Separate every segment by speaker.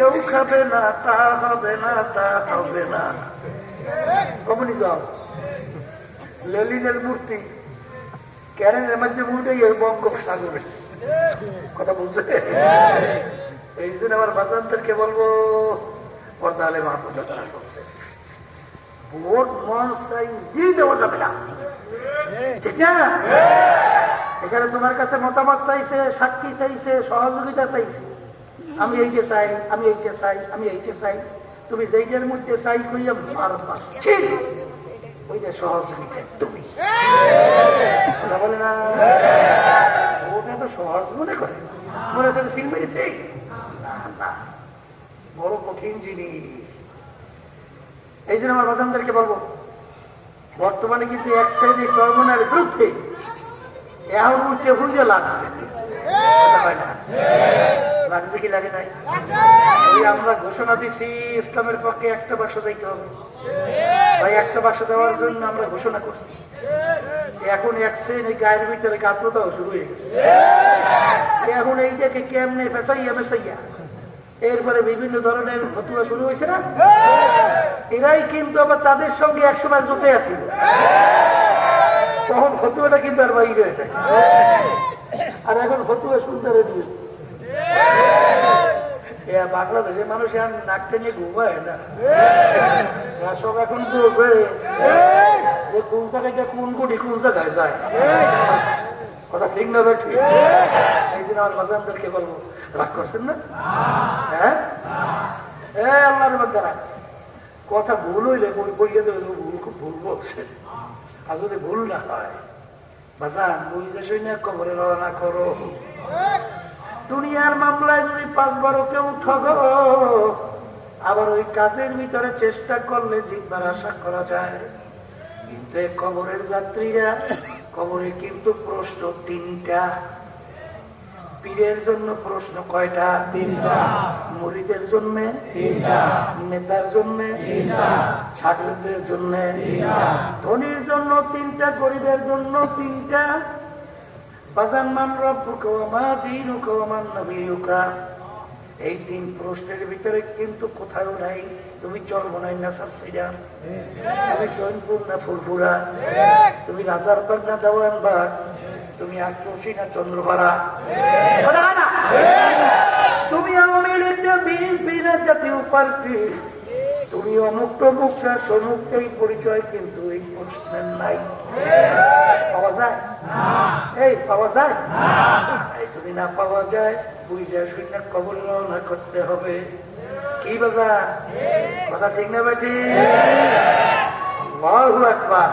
Speaker 1: কেউ খাবে না, তা হবে না, তা হবে না। কমনি যাও লেলিনের মূর্তি ক্যারেনের মধ্যে উল্টে গিয়ে বঙ্গোপসাগরে কথা বলছে। এই জন্য আমার বাচ্চাদেরকে বলবো পর্দা আলে মাহফুজা তারা করছে, ভোট মন চাই দিয়ে দেওয়া যাবে না, ঠিক না? এখানে তোমার কাছে মতামত চাইছে, সাক্ষী চাইছে, সহযোগিতা চাইছে, আমি এইটা চাই, আমি এইটা চাই, আমি এইটা চাই। তুমি যেইটার মধ্যে চাই করিয়া মারবা, ঠিক ওইটা সহযোগিতা তুমি বলে না। ওটা তো সহজ মনে করে, মনে করে চিনবে, ঠিক না, বড় কঠিন জিনিস। এই জন্য আমার বাজানদেরকে বলবো, বর্তমানে কিন্তু এক শ্রেণী চরমনের বিরুদ্ধে এখন উঠে ভুলে লাগছে, লাগছে কি লাগে নাই? ওই আমরা ঘোষণা দিছি ইসলামের পক্ষে একটা বাক্স যাইতে হবে, ভাই একটা বাক্স দেওয়ার জন্য আমরা ঘোষণা করছি। এখন এক শ্রেণী গায়ের ভিতরে গাত্রতাও শুরু হয়ে গেছে। এখন এইটাকে কেমনে ফেসাইয়া মেসাইয়া এরপরে বিভিন্ন ধরনের ফতুয়া শুরু হয়েছে না, এরাই কিন্তু আবার তাদের সঙ্গে একসময় জোটে আসিল, তখন ফতুয়াটা কিন্তু আর বাইরে হয়ে যায়, আর এখন ফতুয়া শুনতে রেডি হয়েছে। বাংলাদেশের মানুষ আর নাকতে নিয়ে ঘুমায় না, সব এখন বলবে যে কোন জায়গায় কোন কোটি কোন জায়গায় যায়, কথা ঠিক না? ঠিক। এই জন্য আমার বাজানদেরকে বলবো, রাগ করছেন না? হ্যাঁ, আল্লাহর বান্দারা কথা ভুল হইলে বইয়ে দেবে, ভুল খুব ভুল বলছে। আর যদি ভুল না হয় বাজান বুঝতে শুই না, কবরে রওনা করো। দুনিয়ার মামলায় যদি 5-12 কেউ ঠগো, আবার ওই কাজের ভিতরে চেষ্টা করলে জিতবার আশা করা যায়, কিন্তু কবরের যাত্রীরা কবরে কিন্তু প্রশ্ন 3টা। পীরের জন্য প্রশ্ন কয়টা? 3টা। মুরিদের জন্য 3টা, নেতার জন্য 3টা, শাগিরদের জন্য 3টা, ধনীর জন্য 3টা, গরিবের জন্য 3টা। বাজান মান রব্বুকা ওয়া মা দীনুকা ওয়া মান নবিয়ুকা, এই 3 প্রশ্নের ভিতরে কিন্তু কোথাও নাই তুমি চরমনাই না সারছিরা, তুমি জৈনপুর না ফুরফুরা, তুমি রাজারবাগ না দেওয়ানবাগ, তুমি আক্রোশী না চন্দ্রপাড়া, তুমি আওয়ামী লীগ না বিএনপি না জাতীয় পার্টি, তুমি অমুক টমুক না সমুক, এই পরিচয় কিন্তু এই প্রশ্নের নাই। পাওয়া যায়? এই পাওয়া যায়? এই যদি না পাওয়া যায় বুঝে শুনে কবর রওনা করতে হবে। কি বাজার কথা ঠিক না বেটি? আল্লাহু আকবার।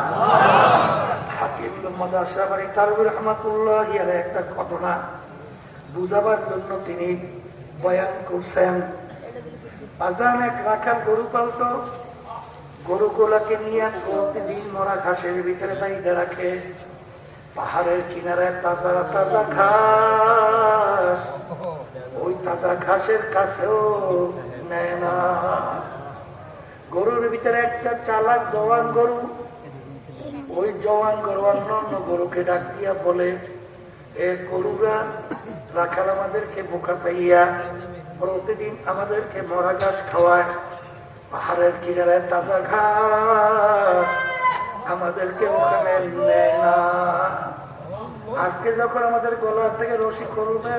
Speaker 1: হাকিম মোহাম্মদ আশরাফ আলী থানভী রাহমাতুল্লাহি আলাইহি একটা ঘটনা বুঝাবার জন্য তিনি বয়ান করছেন। বাজান এক রাখাল গরু পালত, গরুগুলাকে নিয়ে প্রতিদিন মরা ঘাসের ভিতরে বাইরে রাখে, পাহাড়ের কিনারায় তাজা তাজা ঘাস, ওই তাজা ঘাসের কাছেও নেয় না। গরুর ভিতরে একটা চালাক জওয়ান গরু, ওই জওয়ান গরু অন্য গরুকে ডাক দিয়া বলে, এ গরুরা, রাখাল আমাদেরকে বোকা পাইয়া প্রতিদিন আমাদেরকে মরা ঘাস খাওয়ায়, পাহাড়ের কিনারায় তাজা ঘাস আমাদেরকে ওখানে নেয় না। আজকে যখন আমাদের গলার থেকে রশি করবে,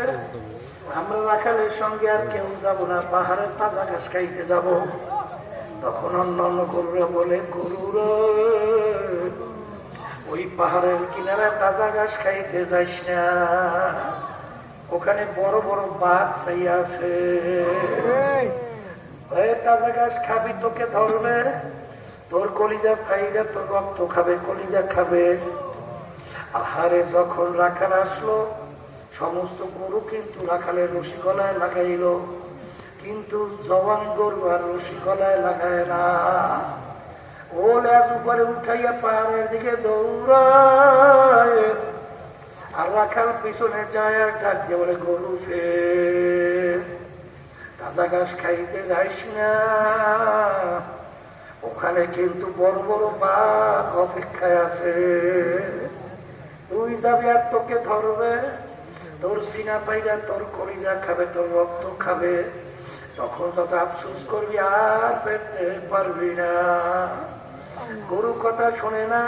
Speaker 1: আমরা রাখালের সঙ্গে আর কেউ যাব না, পাহাড়ের তাজা ঘাস খাইতে যাব। তখন অন্য গরুরা বলে, গরুরা ওই পাহাড়ের কিনারায় তাজা ঘাস খাইতে যাইস না, ওখানে বড় বড় বাঘ চাই আছে, তাজা ঘাস খাবি তোকে ধরবে, তোর কলিজা খাইলে তোর রক্ত খাবে, কলিজা খাবে। আহারে যখন রাখাল আসলো, সমস্ত গরু কিন্তু রাখালের রশি গলায় লাগাইল, কিন্তু জওয়ান গরু আর রশি গলায় লাগায় না। ও লেজ উপরে উঠাইয়া পাহাড়ের দিকে দৌড়ায়, আর রাখাল পিছনে যায় আর ডাক দিয়ে বলে, গরু সে তাজা ঘাস খাইতে যাইস না, ওখানে কিন্তু বড় বড় বাঘ অপেক্ষায় আছে, তুই যাবি আর তোকে ধরবে, তোর সিনা পাইরা তোর কলিজা খাবে, তোর রক্ত খাবে। তখন তত আফসোস করবি আর পেতে পারবি না। গরু কথা শোনে না,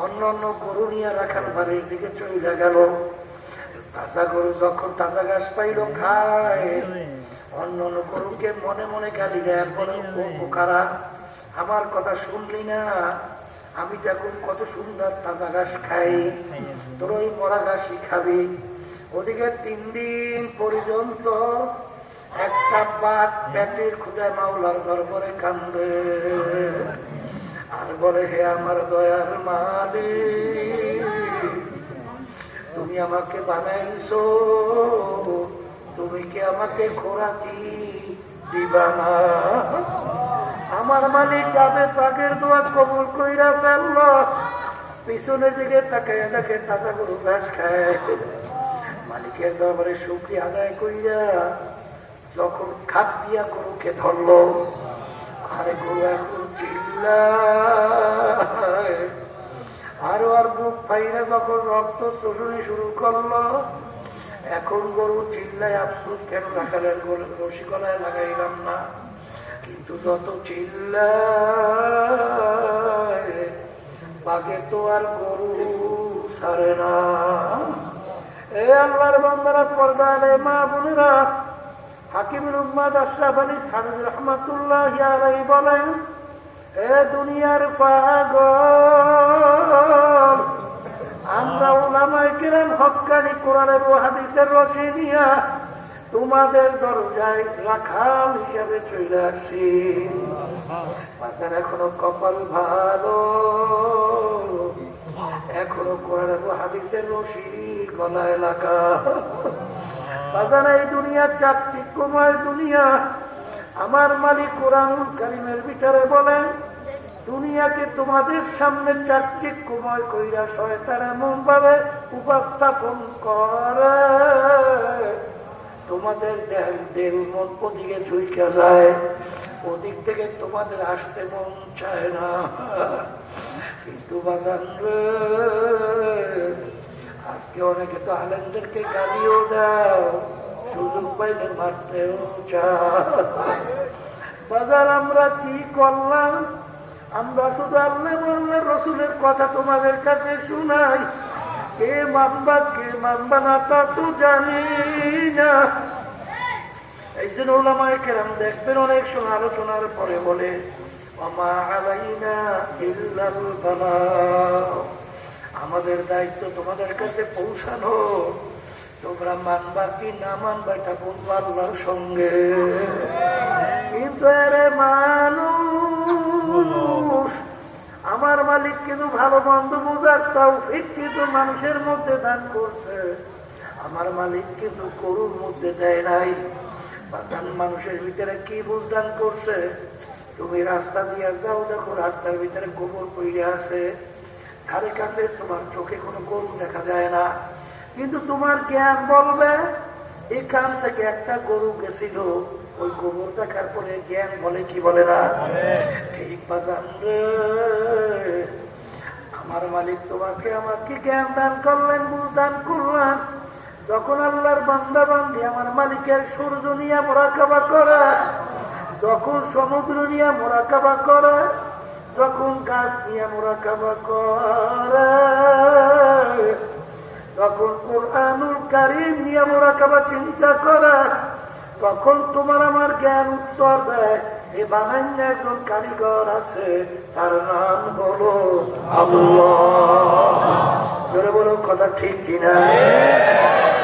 Speaker 1: অন্য অন্য গরু নিয়ে রাখার বাড়ির দিকে চলে গেল। তাজা গরু যখন তাজা ঘাস পাইল খায়, অন্য অন্য গরুকে মনে মনে গালি দেয়, বলে খারাপ, আমার কথা শুনলি না, আমি দেখুন কত সুন্দর তাজা ঘাস খাই, তোর ওই মরা ঘাসই খাবি। ওদিকে 3 দিন পর্যন্ত একটা বাঘ পেটের খুদায় মাওলার দরবারে কান্দে আর বলে, হে আমার দয়ার মালিক, তুমি আমাকে বানাইছো, তুমি কি আমাকে খোরাকি দিবা না? আমার মালিক যাবে পাকের দোয়া কবুল কইরা ফেলল। পিছনে দিকে তাকায় দেখে তাজা গরু ঘাস খায়। মালিকের দরবারে শুকরিয়া আদায় কইরা যখন খাপ দিয়া গরুকে ধরল, আরে গরু এখন চিল্লায়, আরো আর বুক ফাইরা যখন রক্ত চুষুনি শুরু করলো, এখন গরু চিল্লায়, আফসোস কেন রাখালের রশি গলায় লাগাইলাম না। কিন্তু যত চিল্লায় বাগে তো আর গরু ছাড়ে না। এ আল্লাহর বান্দারা, পর্দারে মা বোনেরা, হাকিমুল উম্মাত আশরাফ আলী থানভী রাহমাতুল্লাহি আলাইহি বলেন, এ দুনিয়ার পাগল, আমরা উলামায়ে কেরাম হক্কানি কোরআনের ও হাদিসের রশি নিয়া তোমাদের দরজায় রাখাল হিসাবে চলে আসি। বাজার এখনো কপাল ভালো, এখনো কোরআনের ও হাদিসের রশি গলায় লাগা। বাজার এই দুনিয়া চাকচিক্যময় দুনিয়া। আমার মালিক কোরআনুল কারীমের ভিতরে বলেন, দুনিয়াকে তোমাদের সামনে চাকচিক্যময় কইরা শয়তান এমন ভাবে উপস্থাপন করে, তোমাদের দেহ মন ওদিকে ঝুঁকা যায়, ওদিক থেকে তোমাদের আসতে মন চায় না। কিন্তু বাজান রে, আজকে অনেকে তো আলেমদেরকে গালিও দাও, সুযোগ পাইলে মারতেও চায়। বাজার আমরা কি করলাম? আমরা শুধু আল্লাহ আল্লাহ রসুলের কথা তোমাদের কাছে শুনাই, কে মানবা না তা তো জানি না। এই জন্য উলামায়ে কেরাম দেখবেন অনেক সময় আলোচনার পরে বলে, ওমা আলাইনা ইল্লাল বালাগ, আমাদের দায়িত্ব তোমাদের কাছে পৌঁছানো, তোমরা মানবা কি না মানবা এটা বলবো আল্লাহর সঙ্গে। কিন্তু আরে মানুষ, আমার মালিক কিন্তু ভালো মন্দ বোঝার তৌফিক কিন্তু মানুষের মধ্যে দান করছে, আমার মালিক কিন্তু গরুর মধ্যে দেয় নাই। বাজান মানুষের ভিতরে কি বুঝদান করছে? তুমি রাস্তা দিয়ে যাও, দেখো রাস্তার ভিতরে গোবর পড়ে আছে, ধারে কাছে তোমার চোখে কোনো গরু দেখা যায় না, কিন্তু তোমার জ্ঞান বলবে এখান থেকে একটা গরু গেছিল, ওই গোবর দেখার পরে জ্ঞান বলে কি বলে না? ঠিক বাজান রে, আমার মালিক তোমাকে আমাকে জ্ঞান দান করলেন, বুঝ দান করলেন। যখন আল্লাহর বান্দা বান্দি আমার মালিকের সূর্য নিয়ে মুরাকাবা করে, যখন সমুদ্র নিয়ে মুরাকাবা করে, যখন গাছ নিয়ে মুরাকাবা করে, যখন কুরআনুল কারীম নিয়ে মুরাকাবা চিন্তা করে, তখন তোমার আমার জ্ঞান উত্তর দেয়, এ বানাইন্য একজন কারিগর আছে, তার নাম হলো আল্লাহ। জোরে বলো কথা ঠিক কিনা?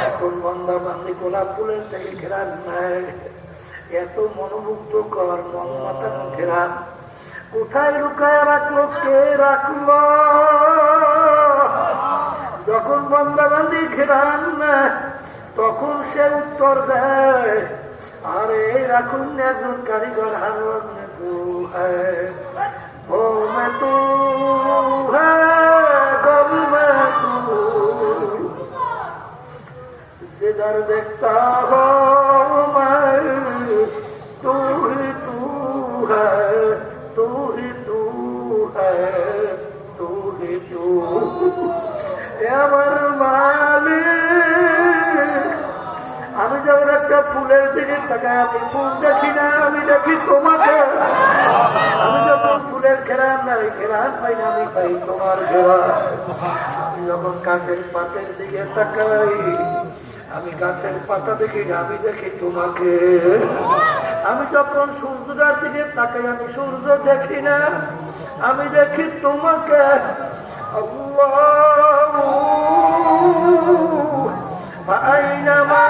Speaker 1: এখন বান্দা বান্দি গোলাপ ফুলের থেকে ঘেরান নাই, এত মনোমুগ্ধ কর মন মাতানো ঘেরান কোথায় লুকায় রাখলো, কে রাখলো? যখন বান্দা বান্দি ঘেরান না, তখন সে উত্তর দেয়, আরে রাখুন একজন কারিগর, হারুন তু হ্যায় ও মে তু হ্যায় গম মে তু, जिधर देखता हो मैं तू ही तू है, तू ही तू है, तू ही तू। আমার মালিক, আমি যখন একটা একটা ফুলের দিকে তাকায় আমি ফুল দেখি না, আমি দেখি তোমাকে। আমি যখন ফুলের ঘেরান নাই, ঘেরান পাই না, আমি পাই তোমার ঘেরান। আমি যখন গাছের পাতের দিকে তাকাই, আমি গাছের পাতা দেখি না, আমি দেখি তোমাকে। আমি যখন সূর্যটার দিকে তাকাই, আমি সূর্য দেখি না, আমি দেখি তোমাকে। আল্লাহু আইনামা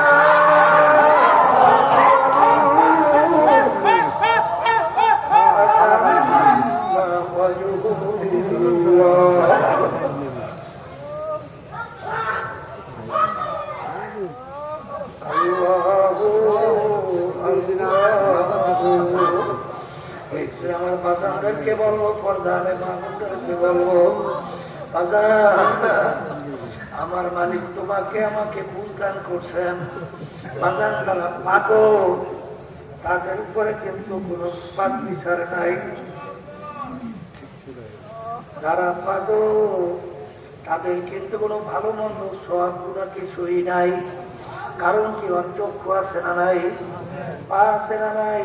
Speaker 1: আমার বাজানদেরকে বলবো, পর্দারে মাহমুদদেরকে বলবো, বাজান আমার মালিক তোমাকে আমাকে বুঝদান করছেন। বাজান যারা পাগল তাদের উপরে কিন্তু কোনো পাপ বিচার নাই। যারা পাগল তাদের কিন্তু কোনো ভালো মন্দ সব গুণা কিছুই নাই। কারণ কি, ওর চক্ষু আছে না নাই, পা আছে না নাই,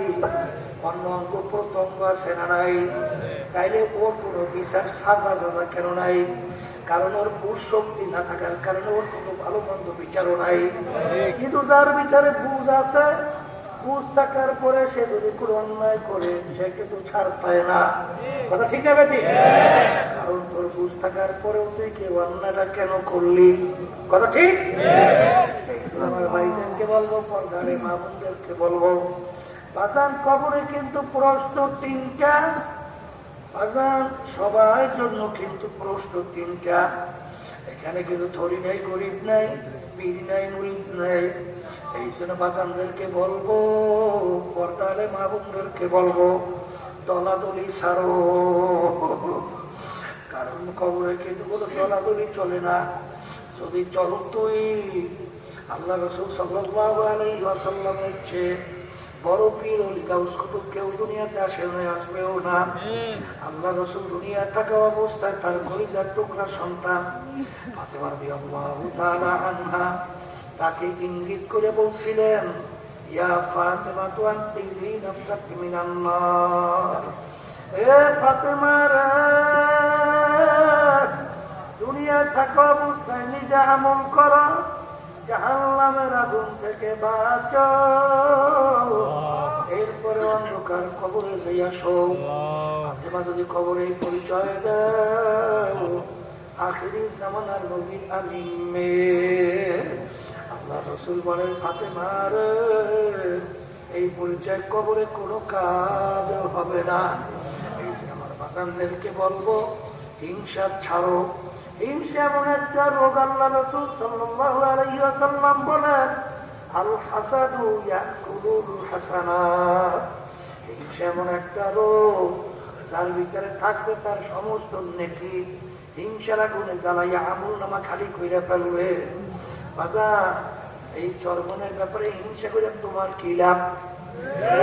Speaker 1: অন্য অঙ্গ প্রত্যঙ্গ আছে না নাই, তাইলে ওর কোনো বিচার সাজা যাজা কেন নাই? কারণ ওর বুঝ শক্তি না থাকার কারণে ওর কোনো ভালো মন্দ বিচারও নাই। কিন্তু যার ভিতরে বুঝ আছে, বুঝ থাকার পরে সে যদি কোনো অন্যায় করে সে কিন্তু ছাড় পায় না। কথা ঠিক আছে? ঠিক। কারণ তোর বুঝ থাকার পরেও তুই কেউ অন্যায়টা কেন করলি? কথা ঠিক। আমার ভাইদেরকে বলবো, পর্দারে মা বোনদেরকে বলবো, বাজান কবরে কিন্তু প্রশ্ন তিনটা। বাজান সবার জন্য কিন্তু প্রশ্ন তিনটা। এখানে কিন্তু ধরি নাই, গরিব নাই, পীর নাই, মুরিদ নাই। এই জন্য বাজানদেরকে বলবো, পর্দারে মা বোনদেরকে বলবো, দলাদলি ছাড়ো। কারণ কবরে কিন্তু কোনো দলাদলি চলে না। যদি চলো তুই আল্লাহ রাসূল সাল্লাল্লাহু আলাইহি ওয়াসাল্লামের চেয়ে বড় পীর ওলি গাউস কুতুব কেউ দুনিয়াতে আসবেও না। আল্লাহ রাসূল দুনিয়া থাকা অবস্থায় তার কলিজার টুকরা সন্তান ফাতেমা রাদিয়াল্লাহু তাআলা আনহা তাকে ইঙ্গিত করে বলছিলেন, ইয়া ফাতেমা তু আনকিযি নাফসাকি মিনান নার। এ ফাতেমা রে, দুনিয়া থাকা অবস্থায় নিজে আমল করো, জাহান্নামের আগুন থেকে বাঁচো, এরপরে অন্ধকার কবরে যাইয়া শো। ফাতেমা যদি কবরে পরিচয় দাও, আখিরি জামানার নবীর আমিন মেয়ে। আল্লাহ রাসূল বলেন, ফাতেমার এই পরিচয় কবরে কোনো কাজ হবে না। এই যে আমার বাগানদেরকে বলবো, হিংসা ছাড়ো। হিংসা এমন একটা রোগ, আল্লাহ রাসূল সাল্লাল্লাহু আলাইহি ওয়াসাল্লাম বলেন, আল হাসাদু ইয়াকুলুল হাসানাত। হিংসা এমন একটা রোগ যার ভিতরে থাকবে তার সমস্ত নেকি হিংসার আগুনে জ্বালাইয়া আমলনামা খালি কইরা ফেলবে। বাজার এই চরমনের ব্যাপারে হিংসা করে তোমার কি লাভ?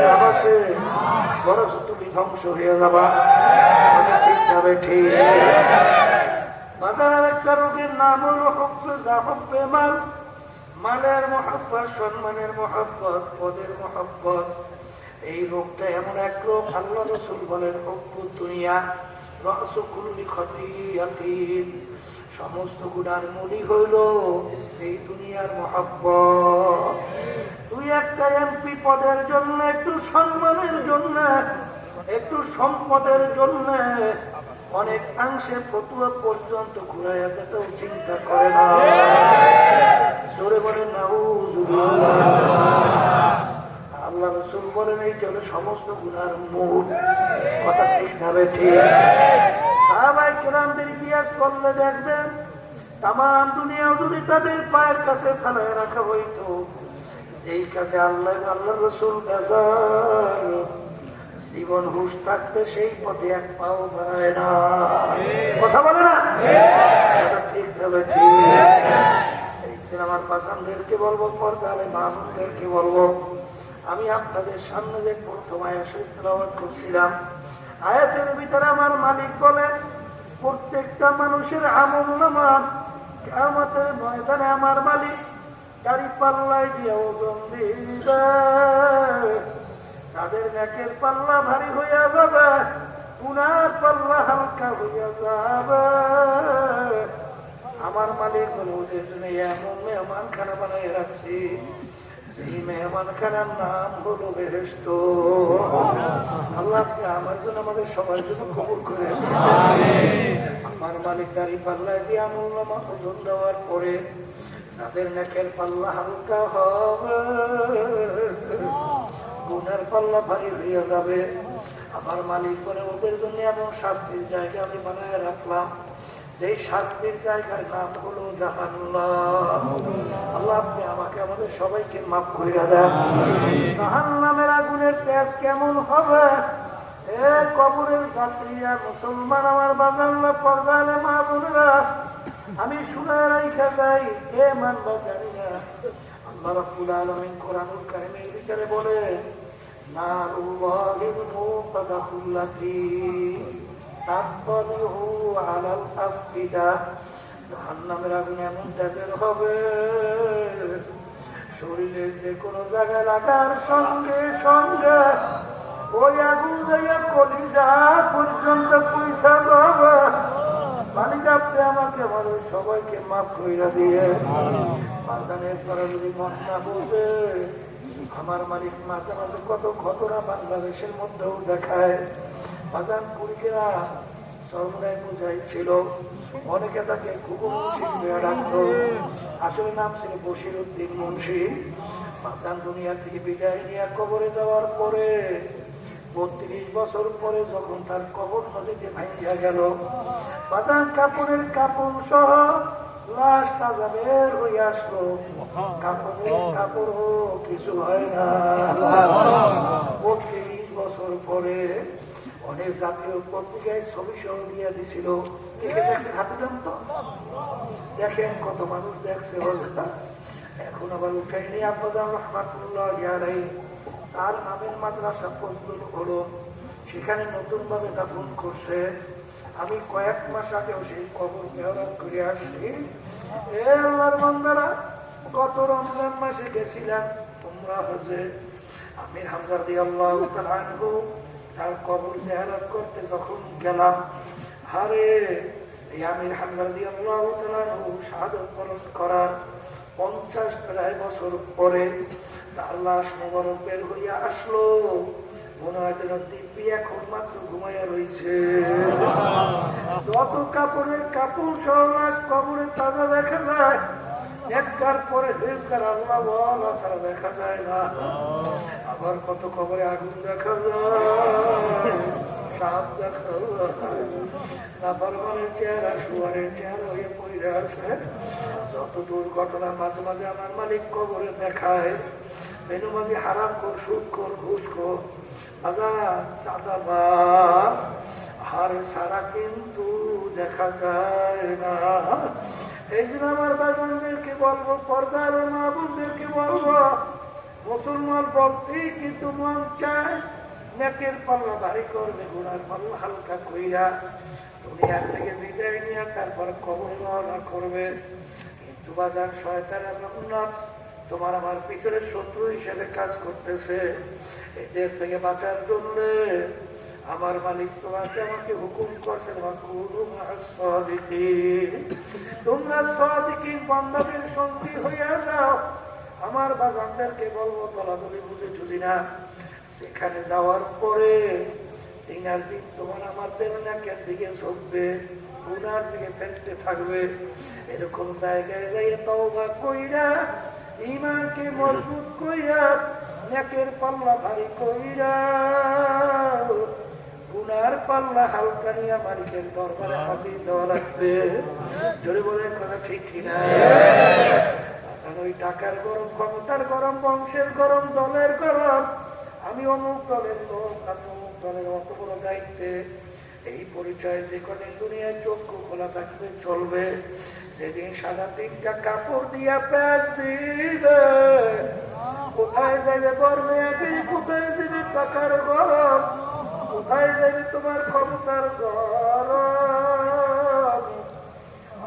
Speaker 1: লাভ আছে, বরং তুমি ধ্বংস হয়ে যাবা। ঠিক যাবে, ঠিক। বাজার একটা রোগের নাম হল হব্বে মাল। মালের মহব্বত, সম্মানের মহব্বত, পদের মহব্বত। এই রোগটা এমন এক রোগ, আল্লাহ রাসূল বলেন, হব্বুদ দুনিয়া রাসু কুল্লি খতিয়াতিন। সমস্ত গুনার মূলই হইল এই দুনিয়ার মহব্বত। তুই একটা এমপি পদের জন্য, একটু সম্মানের জন্য, একটু সম্পদের জন্য অনেক অংশে ফতুয়া পর্যন্ত ঘুরাইয়া যেতেও চিন্তা করে না। জোরে বলেন নাউযুবিল্লাহ। আল্লাহ রাসূল বলেন, এই জন্য সমস্ত গুনার মূল। কথা ঠিক ভাবে ঠিক। সাহাবায়ে কেরামদের ইতিহাস করলে দেখবেন, তাম দুনিয়া যদি তাদের পায়ের কাছে ফেলায় রাখা হইতো, এই কাছে আল্লাহ রাসূল বেজার, জীবন হুঁশ থাকতে সেই পথে এক পাও বাড়ায় না। কথা বলে না? ঠিক ভাবে ঠিক। এইদিন আমার পাশানদেরকে বলবো, পর্দারে মাহমুদদেরকে বলবো, আমি আপনাদের সামনে যে প্রথম আয়াত শরীফ তেলাওয়াত করছিলাম, আয়াতের ভিতরে আমার মালিক বলেন, প্রত্যেকটা মানুষের আমলনামা কিয়ামতের ময়দানে আমার মালিক দাড়ি পাল্লায় দিয়ে ওজন দিবে, তাদের নেকের পাল্লা ভারী হইয়া যাবে, গুনার পাল্লা হালকা হইয়া যাবে। আমার মালিক বলে ওদের জন্য এমন মেহমান খানা বানাই রাখছি, এই মেহমান খানার নাম হলো বেহেশত। আল্লাহ আমার জন্য আমাদের সবার জন্য কবুল করে। আমার মালিক দাড়ি পাল্লায় দিয়ে আমলনামা ওজন দেওয়ার পরে তাদের নেকের পাল্লা হালকা হবে, গুনার পাল্লা ভারী হইয়া যাবে। আমার মালিক বলে ওদের জন্য এমন শাস্তির জায়গা আমি বানায় রাখলাম, যেই শাস্তির জায়গার নাম হলো জাহান্নাম। আল্লাহ আপনি আমাকে আমাদের সবাইকে মাফ করে দেন। জাহান্নামের আগুনের তেজ কেমন হবে? এ কবরের যাত্রীরা, মুসলমান আমার বাজাল্লা পর্দালে মা বোনেরা, আমি শুনে রাইখা যাই, কে মানবা জানি না। আল্লাহ রাব্বুল আলামিন কোরআনুল কারীমের ভিতরে বলে, নারুল্লাহিল মুকাদ্দাসাতুল্লাতী তাতলিহু আলাল আফিদা। জাহান্নামের আগুন এমন তেজের হবে, শরীরের যে কোনো জায়গায় লাগার সঙ্গে সঙ্গে ওই আগুন যাইয়া কলিজা পর্যন্ত পয়সা পাবে। মালিক আপনি আমাকে আমাদের সবাইকে মাফ কইরা দিয়ে বাগানের পরে যদি মন না বুঝে, আমার মালিক মাঝে মাঝে কত ঘটনা বাংলাদেশের মধ্যেও দেখায়। বাজান কুড়িকেরা সর্বদাই বুঝাইছিল, অনেকে তাকে খুব মুন্সি ডাকত, আসলে নাম ছিল বশির উদ্দিন মুন্সি। বাজান দুনিয়া থেকে বিদায় নিয়ে কবরে যাওয়ার পরে ৩২ বছর পরে যখন তার কবর নদীতে ভাঙিয়া গেল, বাজান কাপড়ের কাপড় সহ লাশ তাজা বের হয়ে আসলো, কাপড়ের কাপড় কিছু হয় না। ৩২ বছর পরে অনেক জাতীয় পত্রিকায় ছবি সহ দিয়ে দিছিল, দেখেন হাতে জানত, দেখেন কত মানুষ দেখছে। এখন আবার উঠাইনি আপনাদের রহমাতুল্লাহ আলাইহি তার নামের মাদ্রাসা ফজলুল উলুম, সেখানে নতুন ভাবে দাফন করছে। আমি কয়েক মাস আগেও সেই কবর মেহরাত করে আসছি। এ আল্লাহর বান্দারা, গত রমজান মাসে গেছিলাম উমরা হজে। আমির হামজা রাদিয়াল্লাহু তাআলা আনহু তার কবর জিয়ারত করতে যখন গেলাম, আরে এই আমির হামজা রাদিয়াল্লাহু তাআলা আনহু শাহাদাত বরণ করার 50 প্রায় বছর পরে তার লাশ মোবারক বের হইয়া আসলো। মনে হয় যেন দিব্যি এখন মাত্র ঘুমাইয়া রয়েছে। যত কাপড়ের কাপড় সহ লাশ কবরে তাজা দেখা যায়, একবার পরে ঢেকার আল্লাহ ওয়ালা ছাড়া দেখা যায় না। আবার কত কবরে আগুন দেখা যায়, সাপ দেখা যায়, নাফরমানের চেহারা শুয়ারের চেহারা হয়ে পড়ে আছে। যত দুর্ঘটনা মাঝে মাঝে আমার মালিক কবরে দেখায়, বেনুমাজি হারাম কর, সুদ কর, ঘুষ কর, চাঁদাবাজ, হার ছাড়া কিন্তু দেখা যায় না। এই জন্য আমার বাগানদেরকে বলবো, পর্দার মা বোনদেরকে বলবো, মুসলমান বলতেই কিন্তু মন চায় নেকের পাল্লা ভারী করবে, গুনার পাল্লা হালকা কইরা দুনিয়ার থেকে বিদায় নিয়ে তারপর কবর রওনা করবে। কিন্তু বাজার শয়তানের নফস তোমার আমার পিছনে শত্রু হিসেবে কাজ করতেছে। এদের থেকে বাঁচার জন্য আমার মালিক তোমাকে আমাকে হুকুম করছেন, তোমরা সাদিকিন বান্দাদের সঙ্গী হইয়া যাও। আমার বাজানদেরকে বলবো, দলাদলি বুঝে চুলি না। সেখানে যাওয়ার পরে দিনার দিন তোমার আমার নাকের দিকে ঝুঁকবে, গুনার দিকে ফেলতে থাকবে। এরকম জায়গায় যাইয়ে তওবা কইরা, ঈমানকে মজবুত কইরা, নেকের পাল্লা ভারী কইরা, গুনার পাল্লা হালকা নিয়ে মালিকের দরবারে হাজির দেওয়া লাগবে। জোরে বলে কথা ঠিক কিনা? ওই টাকার গরম, ক্ষমতার গরম, বংশের গরম, দলের গরম, আমি অমুক দলের লোক, আমি অমুক দলের অত বড় দায়িত্বে, এই পরিচয় যে কদিন দুনিয়ায় চক্ষু খোলা থাকবে চলবে। যেদিন সাদা 3টা কাপড় দিয়া প্যাঁচ দিবে, কোথায় যাবে বর্মে, কোথায় যাবে টাকার গরম, কোথায় যাবে তোমার ক্ষমতার গরম,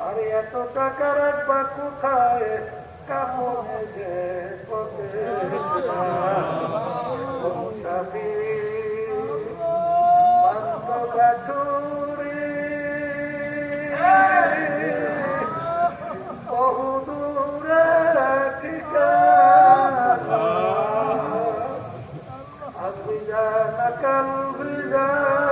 Speaker 1: আর এত টাকা রাখবা কোথায়? কাপড়ে যে পথে মুসাফির পান্ত কাঠুরি বহুদূরে ঠিকানা আজ বিজানা কাল বিজানা